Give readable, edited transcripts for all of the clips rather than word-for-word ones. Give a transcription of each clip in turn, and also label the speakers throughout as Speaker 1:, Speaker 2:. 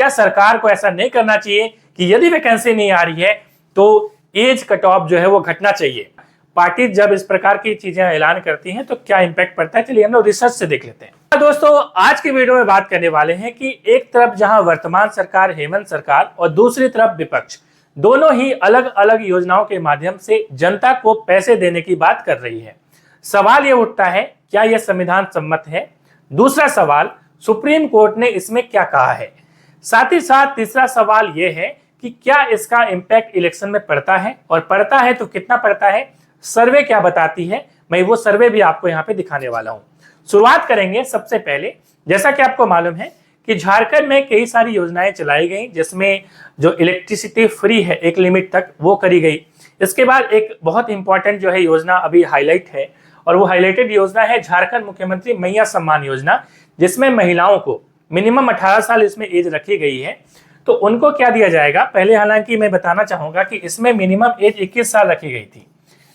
Speaker 1: क्या सरकार को ऐसा नहीं करना चाहिए कि यदि वैकेंसी नहीं आ रही है तो एज कट ऑफ जो है वो घटना चाहिए। पार्टी जब इस प्रकार की चीजें ऐलान करती हैं तो क्या इंपैक्ट पड़ता है, चलिए हम लोग रिसर्च से देख लेते हैं। दोस्तों आज की वीडियो में बात करने वाले हैं कि एक तरफ जहां वर्तमान सरकार हेमंत सरकार और दूसरी तरफ विपक्ष दोनों ही अलग अलग योजनाओं के माध्यम से जनता को पैसे देने की बात कर रही है। सवाल यह उठता है क्या यह संविधान सम्मत है। दूसरा सवाल सुप्रीम कोर्ट ने इसमें क्या कहा है। साथ ही साथ तीसरा सवाल यह है कि क्या इसका इंपैक्ट इलेक्शन में पड़ता है और पड़ता है तो कितना पड़ता है, सर्वे क्या बताती है, मैं वो सर्वे भी आपको यहाँ पे दिखाने वाला हूँ। शुरुआत करेंगे सबसे पहले, जैसा कि आपको मालूम है कि झारखंड में कई सारी योजनाएं चलाई गई जिसमें जो इलेक्ट्रिसिटी फ्री है एक लिमिट तक वो करी गई। इसके बाद एक बहुत इंपॉर्टेंट जो है योजना अभी हाईलाइट है और वो हाईलाइटेड योजना है झारखंड मुख्यमंत्री मैया सम्मान योजना, जिसमें महिलाओं को मिनिमम 18 साल इसमें एज रखी गई है। तो उनको क्या दिया जाएगा, पहले हालांकि मैं बताना चाहूंगा कि इसमें मिनिमम एज 21 साल रखी गई थी,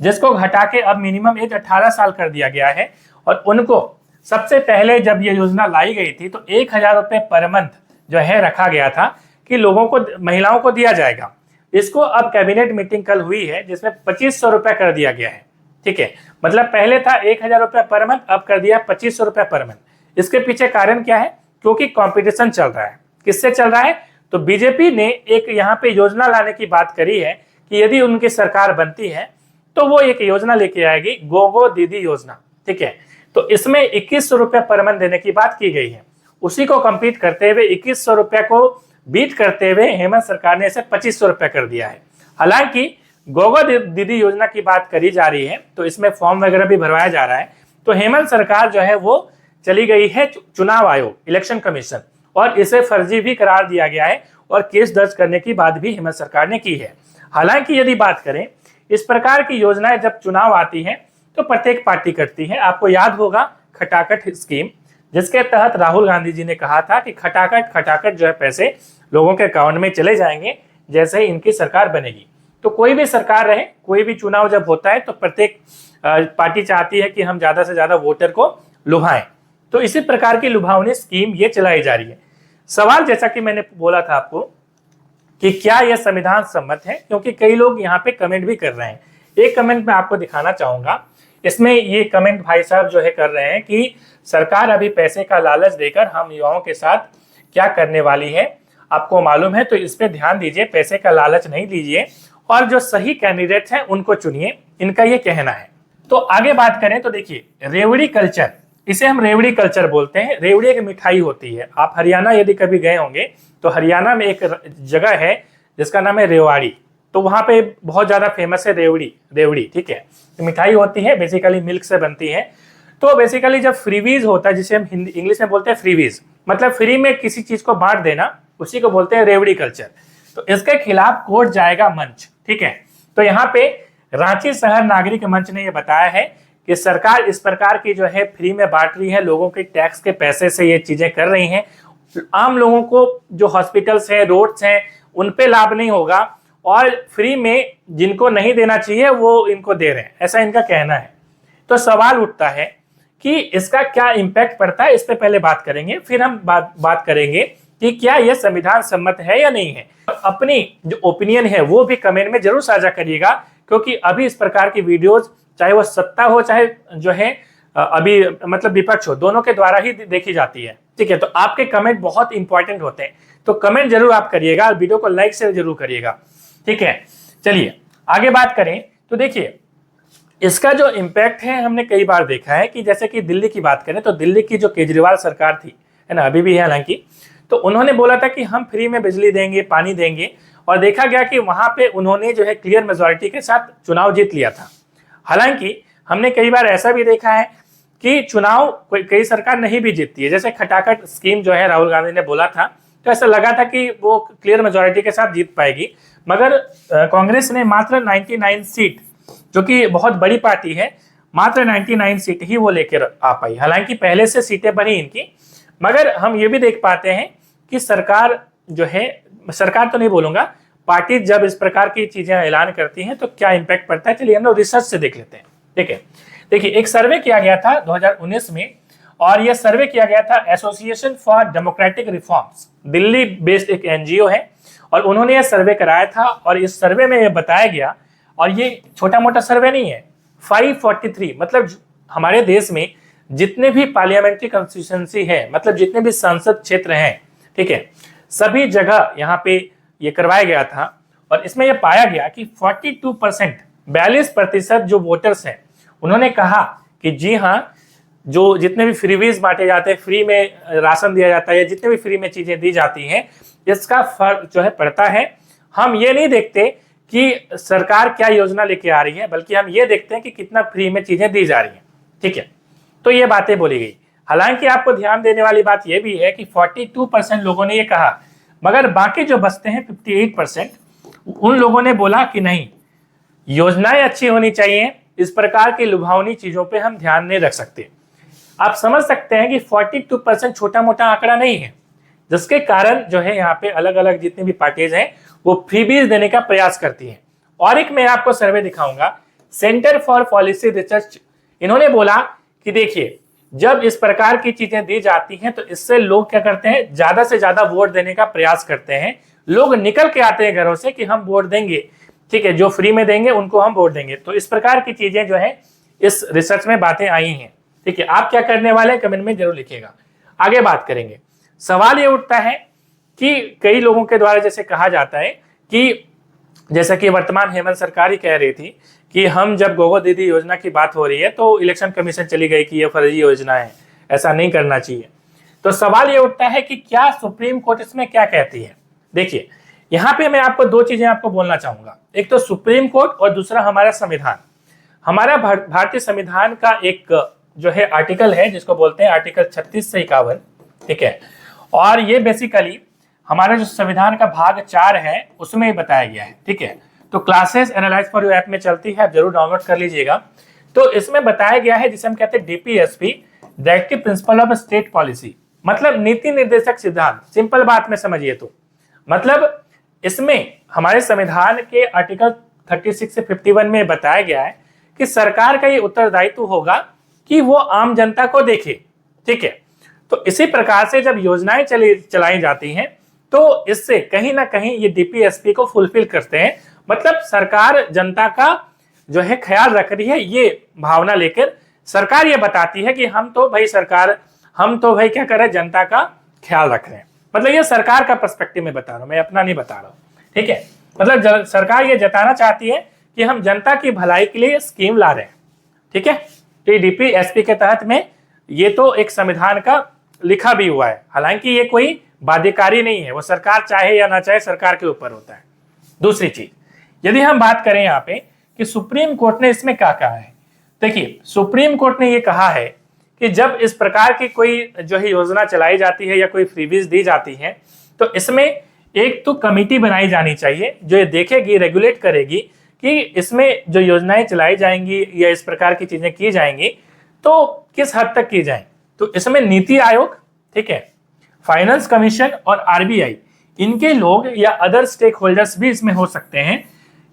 Speaker 1: जिसको घटा के अब मिनिमम एज 18 साल कर दिया गया है। और उनको सबसे पहले जब ये योजना लाई गई थी तो 1000 रुपये पर मंथ जो है रखा गया था कि लोगों को, महिलाओं को दिया जाएगा। इसको अब कैबिनेट मीटिंग कल हुई है जिसमें 2500 रुपये कर दिया गया है। ठीक है, मतलब पहले था 1000 रुपये पर मंथ, अब कर दिया 2500 रुपये पर मंथ। इसके पीछे कारण क्या है, क्योंकि कंपटीशन चल रहा है। किससे चल रहा है, तो बीजेपी ने एक यहाँ पे योजना लाने की बात करी है कि यदि उनकी सरकार बनती है तो वो एक योजना लेके आएगी, गोगो दीदी योजना। ठीक है, तो इसमें 2100 रुपये पर मंथ देने की बात की गई है। उसी को कंप्लीट करते हुए 2100 रुपये को बीट करते हुए हेमंत सरकार ने इसे 2500 रुपये कर दिया है। हालांकि गोगो दीदी योजना की बात करी जा रही है तो इसमें फॉर्म वगैरह भी भरवाया जा रहा है। तो हेमंत सरकार जो है वो चली गई है चुनाव आयोग, इलेक्शन कमीशन, और इसे फर्जी भी करार दिया गया है और केस दर्ज करने की बात भी हेमंत सरकार ने की है। हालांकि यदि बात करें, इस प्रकार की योजनाएं जब चुनाव आती है तो प्रत्येक पार्टी करती है। आपको याद होगा खटाखट स्कीम, जिसके तहत राहुल गांधी जी ने कहा था कि खटाखट खटाखट जो है पैसे लोगों के अकाउंट में चले जाएंगे जैसे ही इनकी सरकार बनेगी। तो कोई भी सरकार रहे, कोई भी चुनाव जब होता है तो प्रत्येक पार्टी चाहती है कि हम ज्यादा से ज्यादा वोटर को लुभाएं। तो इसी प्रकार की लुभावनी स्कीम ये चलाई जा रही है। सवाल जैसा कि मैंने बोला था आपको कि क्या यह संविधान सम्मत है, क्योंकि कई लोग यहाँ पे कमेंट भी कर रहे हैं। एक कमेंट मैं आपको दिखाना चाहूंगा। इसमें ये कमेंट भाई साहब जो है कर रहे हैं कि सरकार अभी पैसे का लालच देकर हम युवाओं के साथ क्या करने वाली है, आपको मालूम है, तो इस पे ध्यान दीजिए, पैसे का लालच नहीं दीजिए और जो सही कैंडिडेट हैं उनको चुनिए, इनका ये कहना है। तो आगे बात करें तो देखिए, रेवड़ी कल्चर, इसे हम रेवड़ी कल्चर बोलते हैं। रेवड़ी एक मिठाई होती है। आप हरियाणा यदि कभी गए होंगे तो हरियाणा में एक जगह है जिसका नाम है रेवाड़ी, तो वहां पे बहुत ज्यादा फेमस है रेवड़ी। ठीक है, तो मिठाई होती है, बेसिकली मिल्क से बनती है। तो बेसिकली जब फ्रीवीज होता है, जिसे हम हिंदी इंग्लिश में बोलते हैं फ्रीवीज, मतलब फ्री में किसी चीज को बांट देना, उसी को बोलते हैं रेवड़ी कल्चर। तो इसके खिलाफ कोर्ट जाएगा मंच। ठीक है, तो यहाँ पे रांची शहर नागरिक मंच ने यह बताया है कि सरकार इस प्रकार की जो है फ्री में बांट रही है, लोगों के टैक्स के पैसे से ये चीजें कर रही हैं। आम लोगों को जो हॉस्पिटल्स हैं, रोड्स हैं, उन पे लाभ नहीं होगा और फ्री में जिनको नहीं देना चाहिए वो इनको दे रहे हैं, ऐसा इनका कहना है। तो सवाल उठता है कि इसका क्या इंपैक्ट पड़ता है, इस पे पहले बात करेंगे, फिर हम बात करेंगे कि क्या यह संविधान सम्मत है या नहीं है। अपनी जो ओपिनियन है वो भी कमेंट में जरूर साझा करिएगा, क्योंकि अभी इस प्रकार की वीडियोस, चाहे वो सत्ता हो चाहे जो है अभी मतलब विपक्ष हो, दोनों के द्वारा ही देखी जाती है। ठीक है, तो आपके कमेंट बहुत इंपॉर्टेंट होते हैं, तो कमेंट जरूर आप करिएगा और वीडियो को लाइक से जरूर करिएगा। ठीक है, चलिए आगे बात करें तो देखिए, इसका जो इम्पैक्ट है हमने कई बार देखा है कि जैसे कि दिल्ली की बात करें तो दिल्ली की जो केजरीवाल सरकार थी, है ना, अभी भी है हालांकि, तो उन्होंने बोला था कि हम फ्री में बिजली देंगे, पानी देंगे, और देखा गया कि वहां पे उन्होंने जो है क्लियर मेजोरिटी के साथ चुनाव जीत लिया था। हालांकि हमने कई बार ऐसा भी देखा है कि चुनाव कई सरकार नहीं भी जीतती है, जैसे खटाखट स्कीम जो है राहुल गांधी ने बोला था, तो ऐसा लगा था कि वो क्लियर मेजोरिटी के साथ जीत पाएगी, मगर कांग्रेस ने मात्र 99 सीट, जो कि बहुत बड़ी पार्टी है, मात्र 99 सीट ही वो लेकर आ पाई। हालांकि पहले से सीटें बढ़ी इनकी, मगर हम ये भी देख पाते हैं कि सरकार जो है, सरकार तो नहीं बोलूंगा, पार्टी जब इस प्रकार की चीजें ऐलान करती हैं तो क्या इंपैक्ट पड़ता है, चलिए हम लोग रिसर्च से देख लेते हैं। ठीक है, देखिए एक सर्वे किया गया था 2019 में और यह सर्वे किया गया था association for democratic reforms, Delhi based एक एनजीओ है, और उन्होंने यह सर्वे कराया था। और इस सर्वे में यह बताया गया, और ये छोटा मोटा सर्वे नहीं है, 543 मतलब हमारे देश में जितने भी पार्लियामेंट्री कंस्टिट्यूंसी है, मतलब जितने भी संसद क्षेत्र हैं, ठीक है, सभी जगह यहाँ पे ये करवाया गया था। और इसमें यह पाया गया कि 42% जो वोटर्स हैं उन्होंने कहा कि जी हाँ, जो जितने भी फ्रीवीज बांटे जाते हैं, फ्री में राशन दिया जाता है या जितने भी फ्री में चीजें दी जाती हैं, इसका फर्क जो है पड़ता है। हम ये नहीं देखते कि सरकार क्या योजना लेके आ रही है, बल्कि हम ये देखते हैं कि कितना फ्री में चीजें दी जा रही हैं, ठीक है। तो ये बातें बोली गई। हालांकि आपको ध्यान देने वाली बात यह भी है कि 42% लोगों ने ये कहा, मगर बाकी जो बचते हैं 58%, उन लोगों ने बोला कि नहीं, योजनाएं अच्छी होनी चाहिए, इस प्रकार की लुभावनी चीजों पे हम ध्यान नहीं रख सकते। आप समझ सकते हैं कि 42% छोटा मोटा आंकड़ा नहीं है, जिसके कारण जो है यहाँ पे अलग अलग जितनी भी पार्टीज हैं वो फ्रीबीज देने का प्रयास करती हैं। और एक मैं आपको सर्वे दिखाऊंगा, सेंटर फॉर पॉलिसी रिसर्च, इन्होंने बोला कि देखिए, जब इस प्रकार की चीजें दी जाती हैं तो इससे लोग क्या करते हैं, ज्यादा से ज्यादा वोट देने का प्रयास करते हैं। लोग निकल के आते हैं घरों से कि हम वोट देंगे, ठीक है, जो फ्री में देंगे उनको हम वोट देंगे। तो इस प्रकार की चीजें जो है इस रिसर्च में बातें आई हैं, ठीक है। आप क्या करने वाले हैं कमेंट में जरूर लिखिएगा। आगे बात करेंगे। सवाल ये उठता है कि कई लोगों के द्वारा जैसे कहा जाता है कि जैसा कि वर्तमान हेमंत सरकार ही कह रही थी कि हम जब गोगो दीदी योजना की बात हो रही है तो इलेक्शन कमीशन चली गई कि ये फर्जी योजना है, ऐसा नहीं करना चाहिए। तो सवाल ये उठता है कि क्या सुप्रीम कोर्ट इसमें क्या कहती है। देखिए, यहाँ पे मैं आपको दो चीजें आपको बोलना चाहूंगा, एक तो सुप्रीम कोर्ट और दूसरा हमारा संविधान। हमारा भारतीय संविधान का एक जो है आर्टिकल है जिसको बोलते हैं आर्टिकल 36 से 51, ठीक है। और ये बेसिकली हमारा जो संविधान का भाग 4 है उसमें बताया गया है, ठीक है। तो classes analyse for you app में चलती है, आप जरूर डाउनलोड कर लीजिएगा। तो इसमें बताया गया है जिसे हम कहते हैं DPSP, directive principle of state policy, मतलब नीति निर्देशक सिद्धांत। सिंपल बात में समझिए तो मतलब इसमें हमारे संविधान के आर्टिकल 36 से 51 में बताया गया है कि सरकार का ये उत्तरदायित्व होगा कि वो आम जनता को देखे, ठीक है। तो इसी प्रकार से जब योजनाएं चलाई जाती हैं तो इससे कहीं ना कहीं ये डीपीएसपी को फुलफिल करते हैं, मतलब सरकार जनता का जो है ख्याल रख रही है, ये भावना लेकर सरकार ये बताती है कि हम तो भाई क्या कर रहे हैं, जनता का ख्याल रख रहे हैं। मतलब ये सरकार का पर्सपेक्टिव में बता रहा हूं, मैं अपना नहीं बता रहा हूं, ठीक है। मतलब सरकार ये जताना चाहती है कि हम जनता की भलाई के लिए स्कीम ला रहे हैं, ठीक है। तो डीपीएसपी के तहत में ये तो एक संविधान का लिखा भी हुआ है, हालांकि ये कोई बाध्यकारी नहीं है, वो सरकार चाहे या ना चाहे सरकार के ऊपर होता है। दूसरी चीज, यदि हम बात करें यहाँ पे कि सुप्रीम कोर्ट ने इसमें क्या कहा है, देखिए सुप्रीम कोर्ट ने ये कहा है कि जब इस प्रकार की कोई जो है योजना चलाई जाती है या कोई फ्रीबीज दी जाती है तो इसमें एक तो कमेटी बनाई जानी चाहिए जो ये देखेगी, रेगुलेट करेगी कि इसमें जो योजनाएं चलाई जाएंगी या इस प्रकार की चीजें की जाएंगी तो किस हद तक की जाए। तो इसमें नीति आयोग, ठीक है, फाइनेंस कमीशन और आरबीआई, इनके लोग या अदर स्टेक होल्डर्स भी इसमें हो सकते हैं,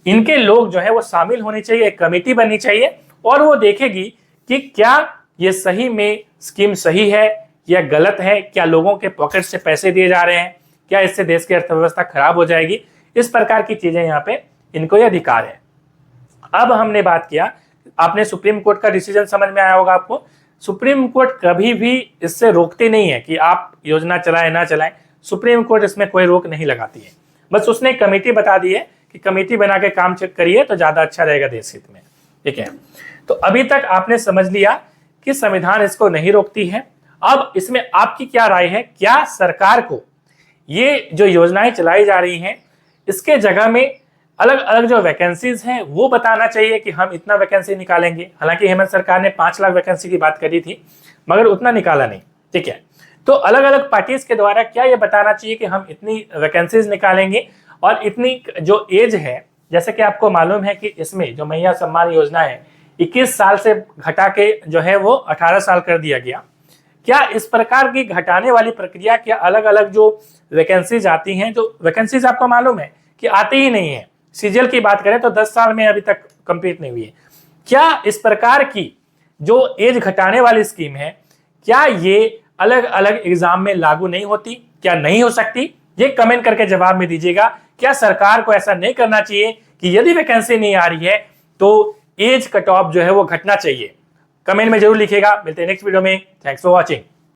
Speaker 1: इनके लोग जो है वो शामिल होने चाहिए, एक कमेटी बननी चाहिए और वो देखेगी कि क्या ये सही में स्कीम सही है या गलत है, क्या लोगों के पॉकेट से पैसे दिए जा रहे हैं, क्या इससे देश की अर्थव्यवस्था खराब हो जाएगी, इस प्रकार की चीजें यहाँ पे इनको ये अधिकार है। अब हमने बात किया, आपने सुप्रीम कोर्ट का डिसीजन समझ में आया होगा आपको। सुप्रीम कोर्ट कभी भी इससे रोकती नहीं है कि आप योजना चलाएं ना चलाएं, सुप्रीम कोर्ट इसमें कोई रोक नहीं लगाती है, बस उसने कमेटी बता दी है कि कमेटी बना के काम चेक करिए तो ज्यादा अच्छा रहेगा देश हित में, ठीक है। तो अभी तक आपने समझ लिया कि संविधान इसको नहीं रोकती है। अब इसमें आपकी क्या राय है, क्या सरकार को ये जो योजनाएं चलाई जा रही हैं इसके जगह में अलग अलग जो वैकेंसीज हैं वो बताना चाहिए कि हम इतना वैकेंसी निकालेंगे। हालांकि हेमंत सरकार ने 5 लाख वैकेंसी की बात करी थी मगर उतना निकाला नहीं, ठीक है। तो अलग अलग पार्टीज के द्वारा क्या ये बताना चाहिए कि हम इतनी वैकेंसीज निकालेंगे और इतनी जो एज है, जैसे कि आपको मालूम है कि इसमें जो मैया सम्मान योजना है 21 साल से घटा के जो है वो 18 साल कर दिया गया। क्या इस प्रकार की घटाने वाली प्रक्रिया, क्या अलग अलग जो वैकेंसीज आती हैं, जो वैकेंसीज आपको मालूम है कि आती ही नहीं है, सीजीएल की बात करें तो 10 साल में अभी तक कंप्लीट नहीं हुई है, क्या इस प्रकार की जो एज घटाने वाली स्कीम है क्या ये अलग अलग एग्जाम में लागू नहीं होती, क्या नहीं हो सकती? ये कमेंट करके जवाब में दीजिएगा। क्या सरकार को ऐसा नहीं करना चाहिए कि यदि वैकेंसी नहीं आ रही है तो एज कट ऑफ जो है वो घटना चाहिए? कमेंट में जरूर लिखिएगा। मिलते हैं नेक्स्ट वीडियो में। Thanks for watching.